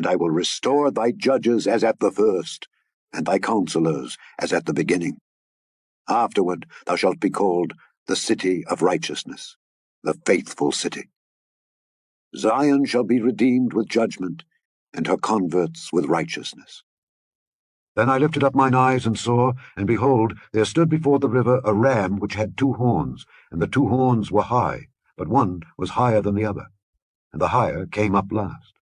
And I will restore thy judges as at the first, and thy counselors as at the beginning. Afterward thou shalt be called the city of righteousness, the faithful city. Zion shall be redeemed with judgment, and her converts with righteousness. Then I lifted up mine eyes and saw, and behold, there stood before the river a ram which had 2 horns, and the 2 horns were high, but one was higher than the other, and the higher came up last.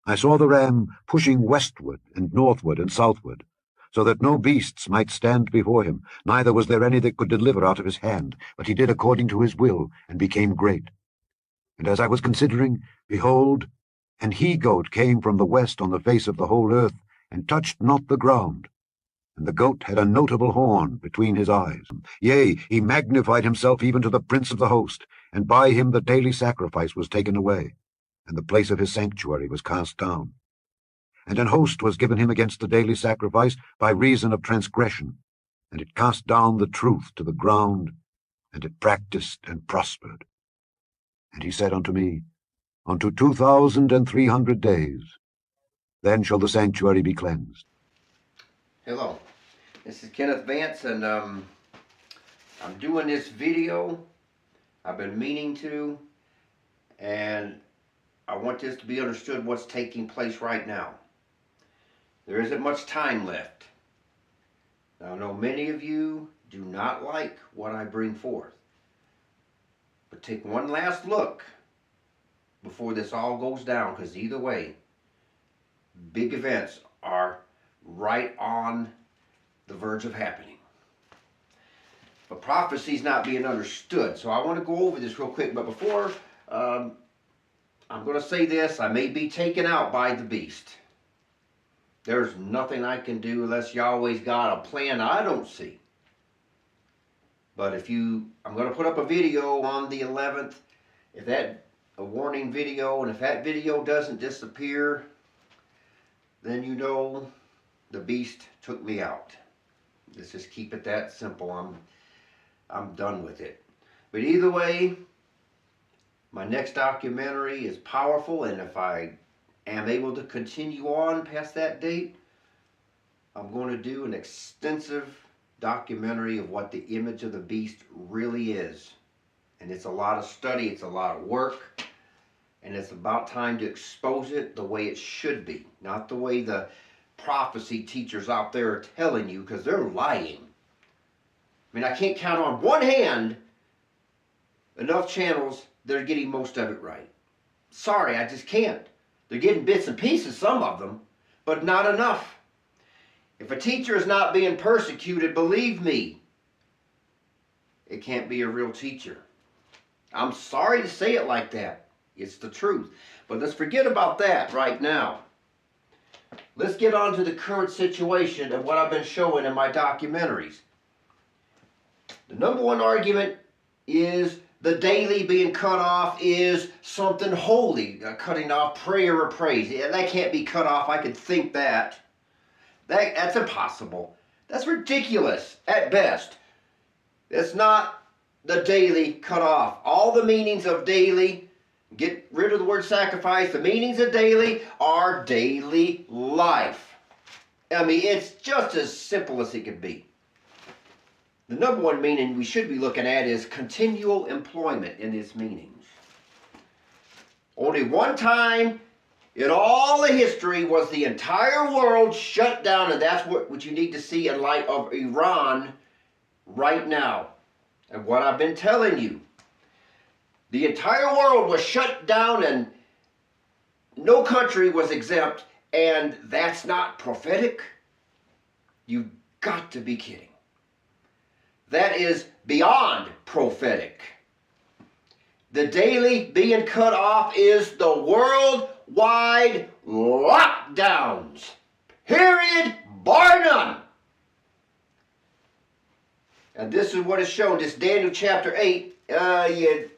I saw the ram pushing westward and northward and southward, so that no beasts might stand before him, neither was there any that could deliver out of his hand, but he did according to his will, and became great. And as I was considering, behold, an he-goat came from the west on the face of the whole earth, and touched not the ground. And the goat had a notable horn between his eyes. Yea, he magnified himself even to the prince of the host, and by him the daily sacrifice was taken away, and the place of his sanctuary was cast down. And an host was given him against the daily sacrifice by reason of transgression, and it cast down the truth to the ground, and it practiced and prospered. And he said unto me, Unto 2,300 days, then shall the sanctuary be cleansed. Hello, this is Kenneth Vance, and I'm doing this video. I've been meaning to, and I want this to be understood what's taking place right now. There isn't much time left. Now, I know many of you do not like what I bring forth, but take one last look before this all goes down, because either way, big events are right on the verge of happening. But prophecy is not being understood, so I want to go over this real quick. But before, I'm going to say this: I may be taken out by the beast. There's nothing I can do unless Yahweh's got a plan I don't see. But I'm going to put up a video on the 11th. A warning video, and if that video doesn't disappear, then you know the beast took me out. Let's just keep it that simple. I'm done with it. But either way, my next documentary is powerful, and if I am able to continue on past that date, I'm going to do an extensive documentary of what the image of the beast really is. And it's a lot of study, it's a lot of work, and it's about time to expose it the way it should be, not the way the prophecy teachers out there are telling you, because they're lying. I mean, I can't count on one hand enough channels that are getting most of it right. Sorry, I just can't. They're getting bits and pieces, some of them, but not enough. If a teacher is not being persecuted, believe me, it can't be a real teacher. I'm sorry to say it like that. It's the truth. But let's forget about that right now. Let's get on to the current situation and what I've been showing in my documentaries. The number one argument is the daily being cut off is something holy, cutting off prayer or praise. Yeah, that can't be cut off. I could think that. That's impossible. That's ridiculous at best. It's not the daily cut off. All the meanings of daily, get rid of the word sacrifice. The meanings of daily are daily life. I mean, it's just as simple as it could be. The number one meaning we should be looking at is continual employment in its meanings. Only one time in all the history was the entire world shut down, and that's what you need to see in light of Iran right now. And what I've been telling you, the entire world was shut down and no country was exempt, and that's not prophetic? You've got to be kidding. That is beyond prophetic. The daily being cut off is the worldwide lockdowns. Period, bar none. And this is what is shown, this Daniel chapter 8. You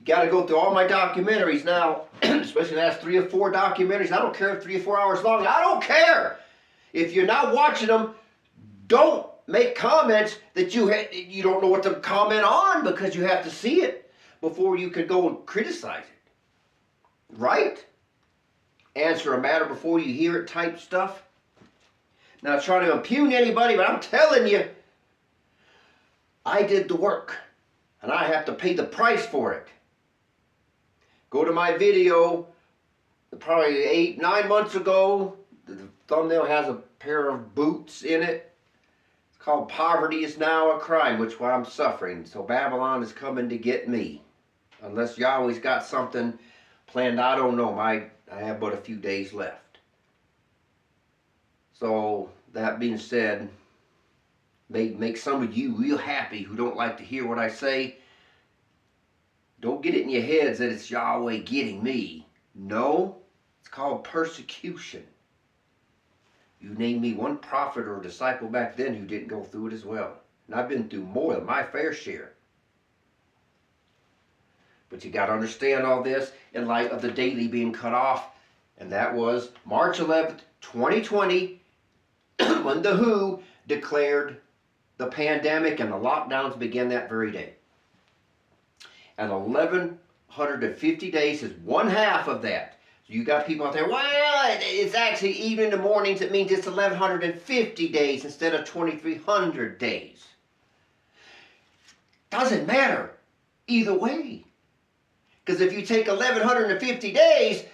got to go through all my documentaries now, especially the last 3 or 4 documentaries. I don't care if 3 or 4 hours long. I don't care. If you're not watching them, don't make comments that you don't know what to comment on, because you have to see it before you can go and criticize it. Right? answer a matter before you hear it type stuff. Not trying to impugn anybody, but I'm telling you, I did the work, and I have to pay the price for it. Go to my video, probably 8-9 months ago. The thumbnail has a pair of boots in it. It's called Poverty is Now a Crime, which why I'm suffering. So Babylon is coming to get me. Unless Yahweh's got something planned, I don't know. I have but a few days left. So that being said, make some of you real happy who don't like to hear what I say. Don't get it in your heads that it's Yahweh getting me. No, it's called persecution. You name me one prophet or disciple back then who didn't go through it as well. And I've been through more than my fair share. But you got to understand all this in light of the daily being cut off. And that was March 11th, 2020, when the WHO declared the pandemic and the lockdowns began that very day. And 1,150 days is one half of that. So you got people out there, well, it's actually even in the mornings, it means it's 1,150 days instead of 2,300 days. Doesn't matter either way. Because if you take 1,150 days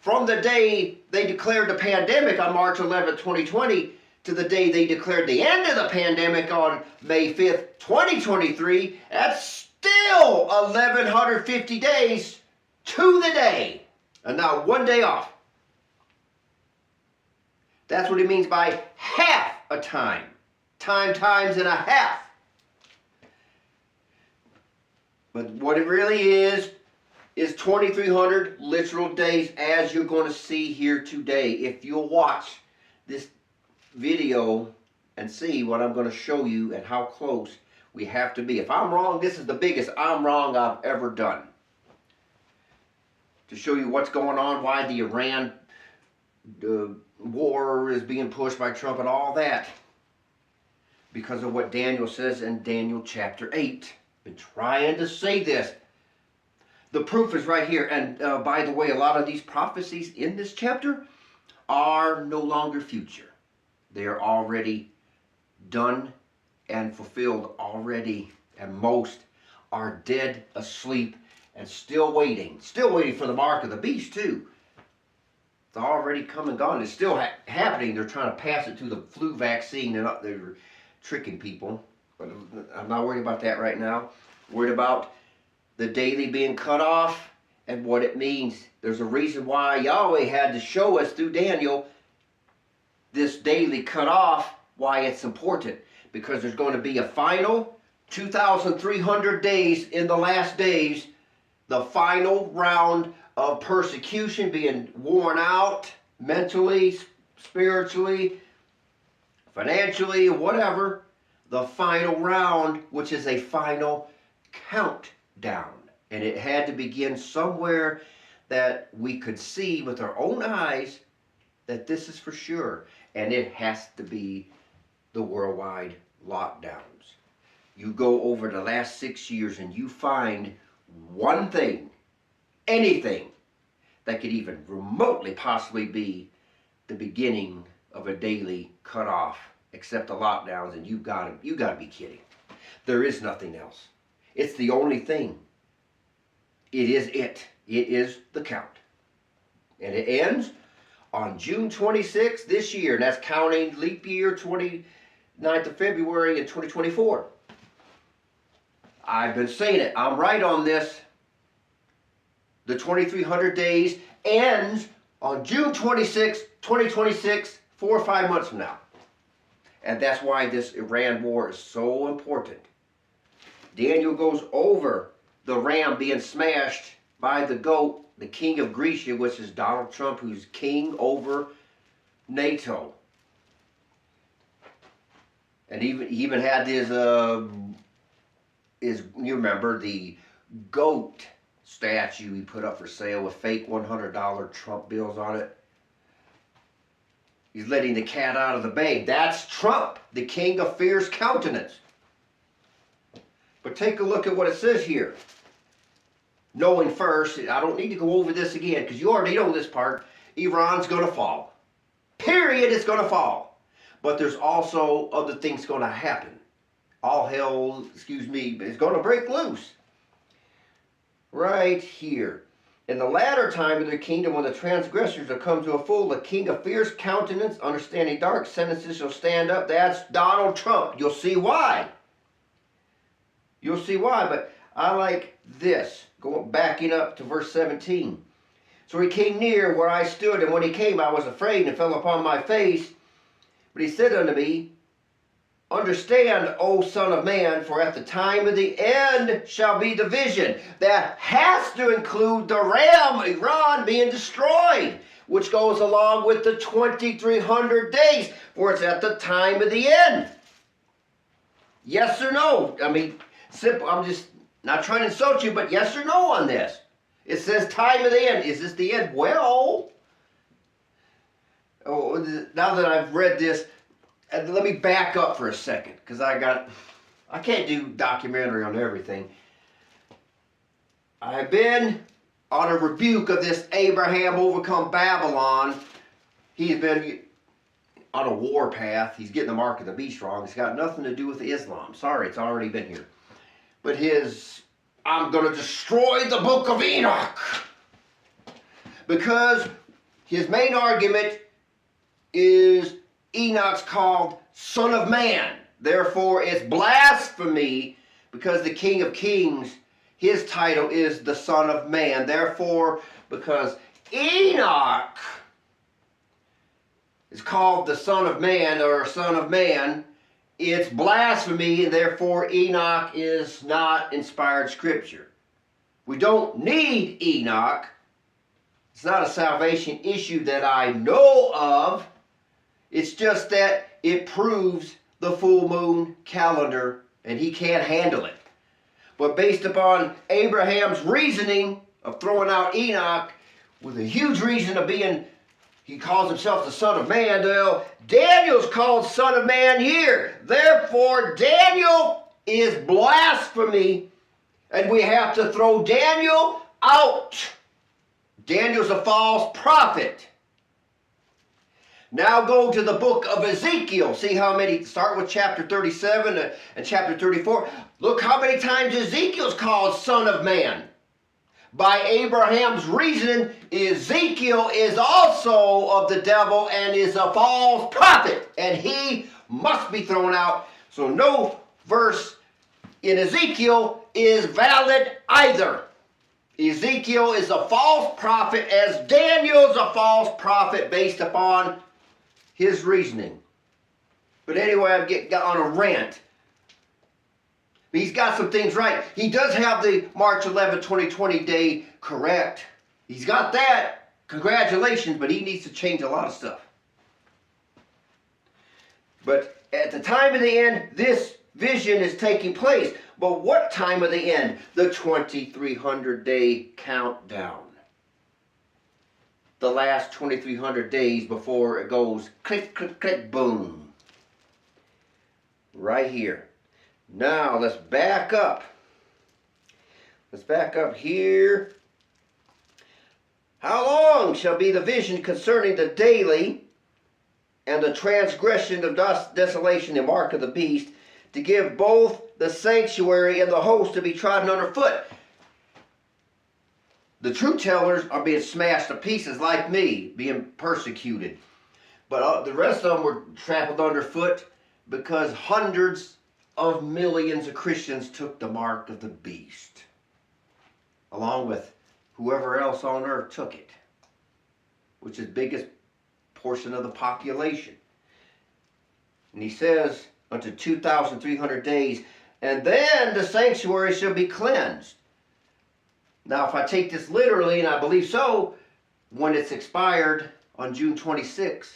from the day they declared the pandemic on March 11, 2020, to the day they declared the end of the pandemic on May 5th, 2023, that's still 1,150 days to the day. And not one day off. That's what he means by half a time. Time times and a half. But what it really is 2,300 literal days, as you're going to see here today. If you'll watch this video and see what I'm going to show you and how close we have to be. If I'm wrong, this is the biggest I'm wrong I've ever done. To show you what's going on, why the Iran war is being pushed by Trump and all that. Because of what Daniel says in Daniel chapter 8. Been trying to say this. The proof is right here. And by the way, a lot of these prophecies in this chapter are no longer future. They are already done and fulfilled already. And most are dead, asleep, and still waiting for the mark of the beast too. It's already come and gone. It's still happening. They're trying to pass it through the flu vaccine, and they're tricking people. But I'm not worried about that right now. I'm worried about the daily being cut off and what it means. There's a reason why Yahweh had to show us through Daniel this daily cut off, why it's important. Because there's going to be a final 2,300 days in the last days. The final round of persecution, being worn out mentally, spiritually, financially, whatever. The final round, which is a final countdown. And it had to begin somewhere that we could see with our own eyes that this is for sure. And it has to be the worldwide lockdowns. You go over the last 6 years and you find one thing, anything, that could even remotely possibly be the beginning of a daily cutoff, except the lockdowns, and you gotta be kidding. There is nothing else. It's the only thing. It is it. It is the count. And it ends on June 26th this year, and that's counting leap year 29th of February in 2024. I've been saying it. I'm right on this. The 2,300 days ends on June 26, 2026, 4 or 5 months from now. And that's why this Iran war is so important. Daniel goes over the ram being smashed by the goat, the king of Greece, which is Donald Trump, who's king over NATO. And he even had his you remember the goat statue he put up for sale with fake $100 Trump bills on it. He's letting the cat out of the bag. That's Trump, the king of fierce countenance. But take a look at what it says here. Knowing first, I don't need to go over this again because you already know this part. Iran's going to fall. Period, it's going to fall. But there's also other things going to happen. All hell, is going to break loose. Right here. In the latter time of the kingdom, when the transgressors are come to a full, the king of fierce countenance, understanding dark sentences, shall stand up. That's Donald Trump. You'll see why. You'll see why, but I like this. Backing up to verse 17. So he came near where I stood, and when he came, I was afraid and fell upon my face. But he said unto me, understand, O son of man, for at the time of the end shall be division. That has to include the ram, Iran, being destroyed, which goes along with the 2,300 days, for it's at the time of the end. Yes or no? I mean, simple. I'm just not trying to insult you, but yes or no on this. It says time of the end. Is this the end? Well, now that I've read this, let me back up for a second, because I can't do documentary on everything. I've been on a rebuke of this Abraham overcome Babylon. He's been on a war path. He's getting the mark of the beast wrong. It's got nothing to do with Islam. Sorry, it's already been here. But I'm going to destroy the book of Enoch. Because his main argument is Enoch's called Son of Man. Therefore, it's blasphemy because the King of Kings, his title is the Son of Man. Therefore, because Enoch is called the Son of Man or Son of Man, it's blasphemy, and therefore Enoch is not inspired scripture. We don't need Enoch. It's not a salvation issue that I know of. It's just that it proves the full moon calendar, and he can't handle it. But based upon Abraham's reasoning of throwing out Enoch, with a huge reason of being, he calls himself the Son of Man, Daniel's called Son of Man here. Therefore, Daniel is blasphemy, and we have to throw Daniel out. Daniel's a false prophet. Now go to the book of Ezekiel. See how many, start with chapter 37 and chapter 34. Look how many times Ezekiel's called Son of Man. By Abraham's reasoning, Ezekiel is also of the devil and is a false prophet, and he must be thrown out. So no verse in Ezekiel is valid either. Ezekiel is a false prophet, as Daniel's a false prophet based upon his reasoning. But anyway, I've got on a rant. He's got some things right. He does have the March 11, 2020 day correct. He's got that. Congratulations, but he needs to change a lot of stuff. But at the time of the end, this vision is taking place. But what time of the end? The 2,300 day countdown. The last 2,300 days before it goes click, click, click, boom. Right here. Now let's back up. Let's back up here. How long shall be the vision concerning the daily and the transgression of desolation, the mark of the beast, to give both the sanctuary and the host to be trodden underfoot? The truth tellers are being smashed to pieces like me, being persecuted. But the rest of them were trampled underfoot because hundreds of millions of Christians took the mark of the beast, along with whoever else on earth took it, which is the biggest portion of the population. And he says, unto 2,300 days, and then the sanctuary shall be cleansed. Now, if I take this literally, and I believe so, when it's expired on June 26th,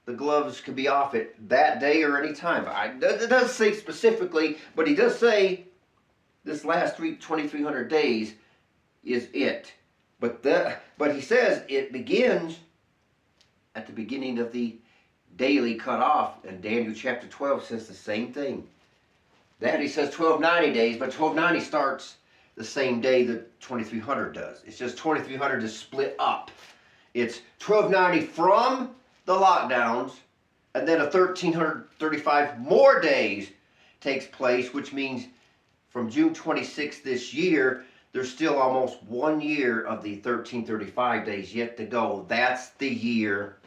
the gloves could be off it that day or any time. It doesn't say specifically, but he does say this last 2,300 days is it. But he says it begins at the beginning of the daily cutoff, and Daniel chapter 12 says the same thing. That he says 1290 days, but 1290 starts the same day that 2,300 does. It's just 2,300 is split up It's 1290 from the lockdowns, and then a 1335 more days takes place, which means from June 26th this year, there's still almost 1 year of the 1335 days yet to go. That's the year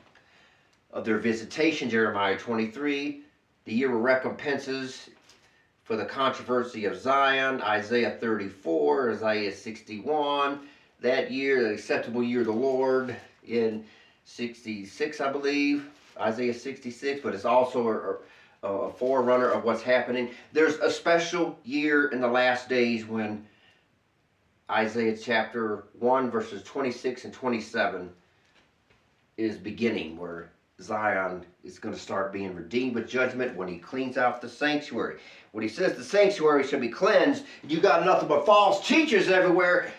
of their visitation, Jeremiah 23, the year of recompenses for the controversy of Zion, Isaiah 34, Isaiah 61, that year, the acceptable year of the Lord in 66, I believe, Isaiah 66, but it's also a forerunner of what's happening. There's a special year in the last days when Isaiah chapter 1 verses 26 and 27 is beginning, where Zion is going to start being redeemed with judgment when he cleans out the sanctuary. When he says the sanctuary shall be cleansed, you got nothing but false teachers everywhere.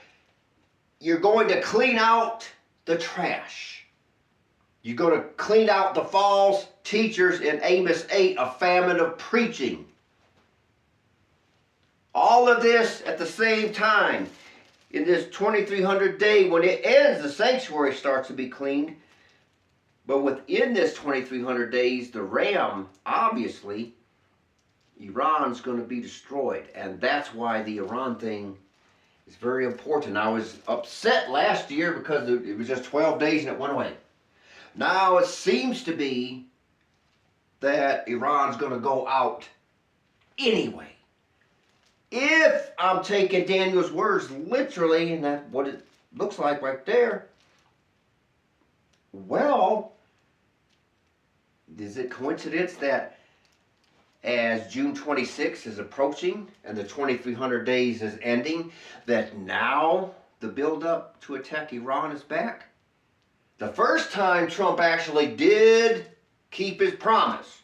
You're going to clean out the trash. You're going to clean out the false teachers in Amos 8, a famine of preaching. All of this at the same time. In this 2300 day, when it ends, the sanctuary starts to be cleaned. But within this 2300 days, the ram, obviously, Iran's going to be destroyed. And that's why the Iran thing is very important. I was upset last year because it was just 12 days and it went away. Now it seems to be that Iran's going to go out anyway. If I'm taking Daniel's words literally, and that's what it looks like right there, well, is it coincidence that as June 26th is approaching and the 2300 days is ending, that now the buildup to attack Iran is back? The first time Trump actually did keep his promise.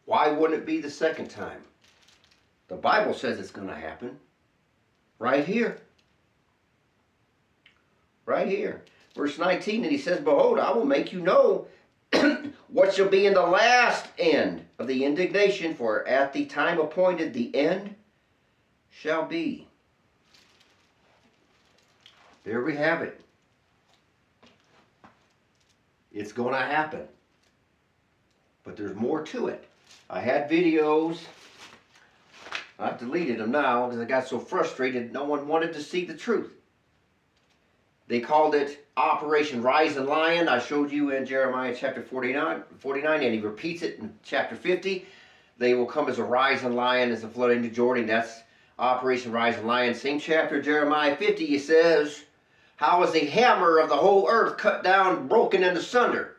Why wouldn't it be the second time? The Bible says it's going to happen. Right here. Right here. Verse 19, and he says, behold, I will make you know what shall be in the last end of the indignation, for at the time appointed the end shall be. There we have it. It's going to happen. But there's more to it. I had videos. I've deleted them now because I got so frustrated no one wanted to see the truth. They called it Operation Rising Lion. I showed you in Jeremiah chapter 49, and he repeats it in chapter 50. They will come as a rising lion as a flood into Jordan. That's Operation Rising Lion. Same chapter, Jeremiah 50, he says, how was the hammer of the whole earth cut down, broken in asunder?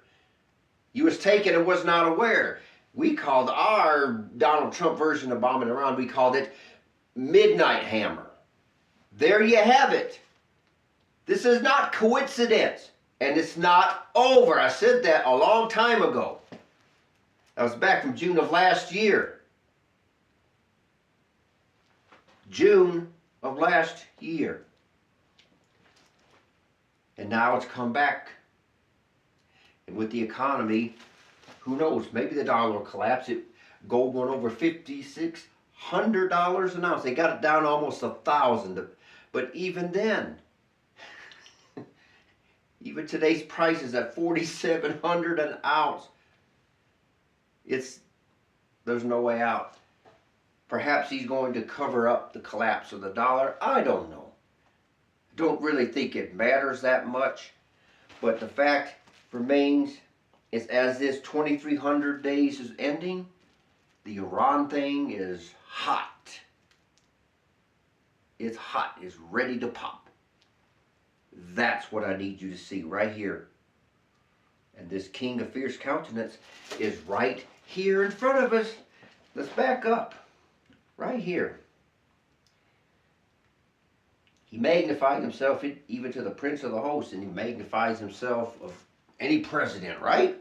You was taken and was not aware. We called our Donald Trump version of bombing Iran, we called it Midnight Hammer. There you have it. This is not coincidence, and it's not over. I said that a long time ago. That was back from June of last year. June of last year. And now it's come back. And with the economy, who knows? Maybe the dollar will collapse. Gold went over $5,600 an ounce. They got it down almost $1,000. But even then, even today's price is at $4,700 an ounce. There's no way out. Perhaps he's going to cover up the collapse of the dollar. I don't know. I don't really think it matters that much. But the fact remains is as this 2300 days is ending, the Iran thing is hot. It's hot. It's ready to pop. That's what I need you to see right here. And this king of fierce countenance is right here in front of us. Let's back up. Right here. He magnified himself even to the prince of the host, and he magnifies himself of any president, right?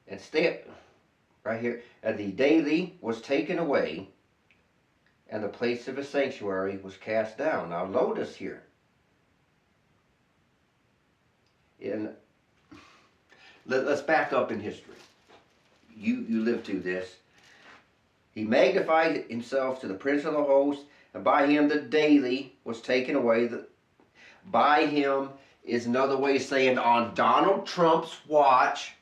And stay right here. And the daily was taken away, and the place of his sanctuary was cast down. Now notice here. Let's back up in history. You lived through this. He magnified himself to the prince of the host, and by him the daily was taken away. By him is another way of saying on Donald Trump's watch,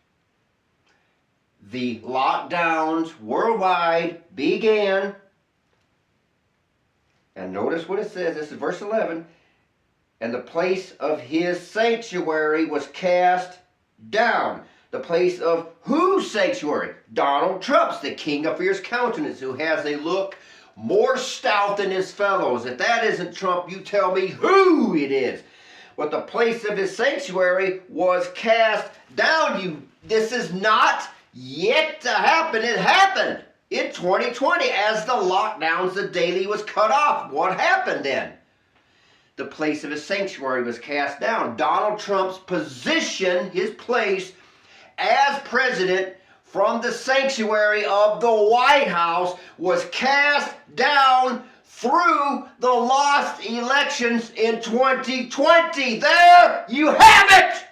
the lockdowns worldwide began. And notice what it says. This is verse 11. And the place of his sanctuary was cast down. The place of whose sanctuary? Donald Trump's, the king of fierce countenance, who has a look more stout than his fellows. If that isn't Trump, you tell me who it is. But the place of his sanctuary was cast down. This is not yet to happen. It happened in 2020 as the lockdowns, the daily was cut off. What happened then? The place of his sanctuary was cast down. Donald Trump's position, his place as president from the sanctuary of the White House was cast down through the lost elections in 2020. There you have it.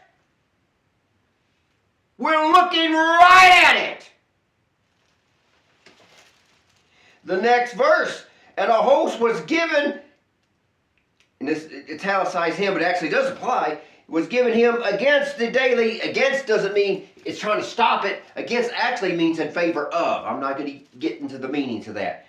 We're looking right at it. The next verse, and a host was given, and this italicized him, but it actually does apply, was given him against the daily. Against doesn't mean it's trying to stop it. Against actually means in favor of. I'm not going to get into the meanings of that.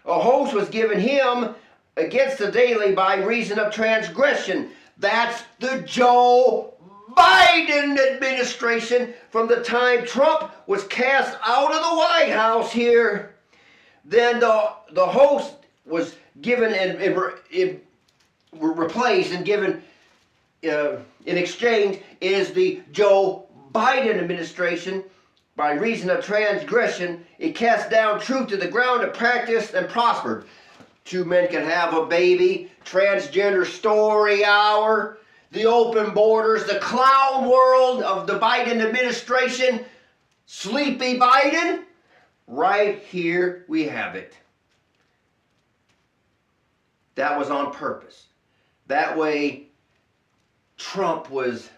A host was given him against the daily by reason of transgression. That's the Joe Biden administration from the time Trump was cast out of the White House here. Then the host was given and replaced and given in exchange is the Joe Biden administration. By reason of transgression, it cast down truth to the ground and practiced and prospered. Two men can have a baby, transgender story hour, the open borders, the clown world of the Biden administration, Sleepy Biden. Right here we have it. That was on purpose. That way Trump was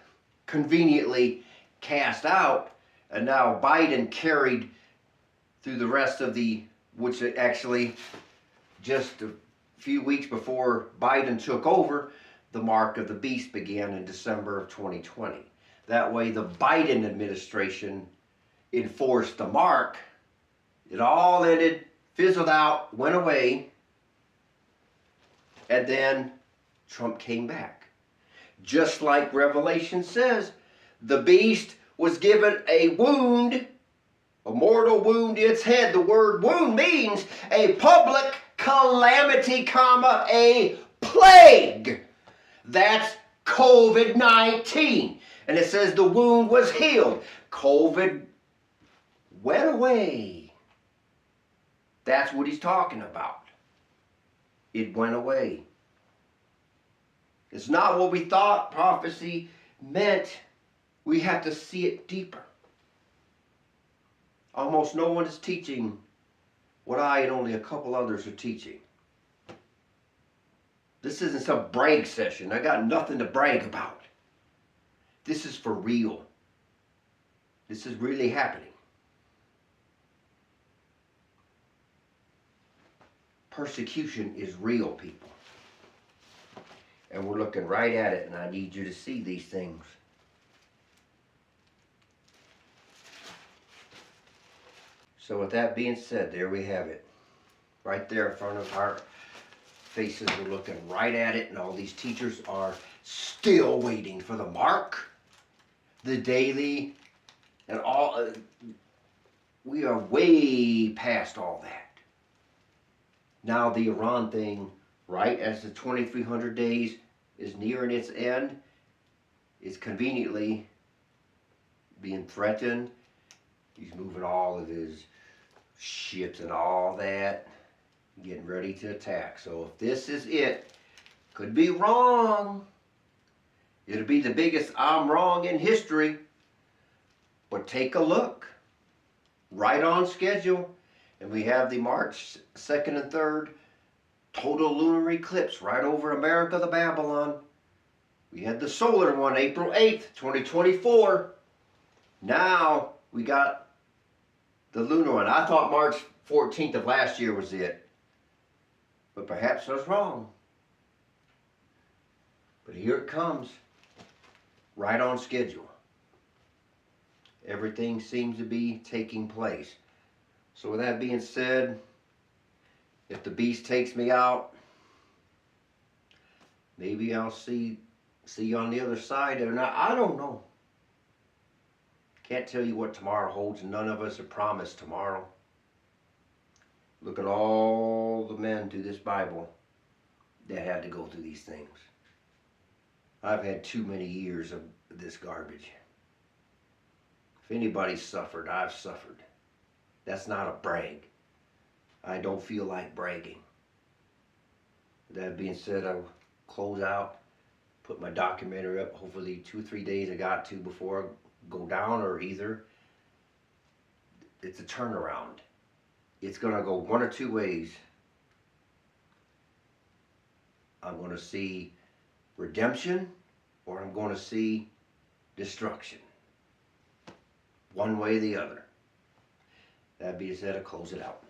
conveniently cast out, and now Biden carried through the rest of which actually just a few weeks before Biden took over, the mark of the beast began in December of 2020. That way the Biden administration enforced the mark. It all ended, fizzled out, went away, and then Trump came back. Just like Revelation says, the beast was given a wound, a mortal wound in its head. The word wound means a public calamity, comma, a plague. That's COVID-19. And it says the wound was healed. COVID went away. That's what he's talking about. It went away. It's not what we thought prophecy meant. We have to see it deeper. Almost no one is teaching what I and only a couple others are teaching. This isn't some brag session. I got nothing to brag about. This is for real. This is really happening. Persecution is real, people. And we're looking right at it, and I need you to see these things. So with that being said, there we have it. Right there in front of our faces, we're looking right at it, and all these teachers are still waiting for the mark, the daily, and all. We are way past all that. Now the Iran thing, right as the 2300 days is nearing its end, is conveniently being threatened. He's moving all of his ships and all that, getting ready to attack. So if this is it, could be wrong. It'll be the biggest I'm wrong in history. But take a look. Right on schedule. And we have the March 2nd and 3rd total lunar eclipse right over America the Babylon. We had the solar one April 8th, 2024. Now we got the lunar one. I thought March 14th of last year was it. But perhaps I was wrong. But here it comes. right on schedule. Everything seems to be taking place. So with that being said, if the beast takes me out, maybe I'll see you on the other side or not. I don't know. Can't tell you what tomorrow holds. None of us are promised tomorrow. Look at all the men through this Bible that had to go through these things. I've had too many years of this garbage. If anybody suffered, I've suffered. That's not a brag. I don't feel like bragging. That being said, I'll close out, put my documentary up. Hopefully 2-3 days I got to before I go down, or either it's a turnaround. It's gonna go one or two ways. I'm gonna see redemption, or I'm gonna see destruction. One way or the other. That being said, I'll close it out.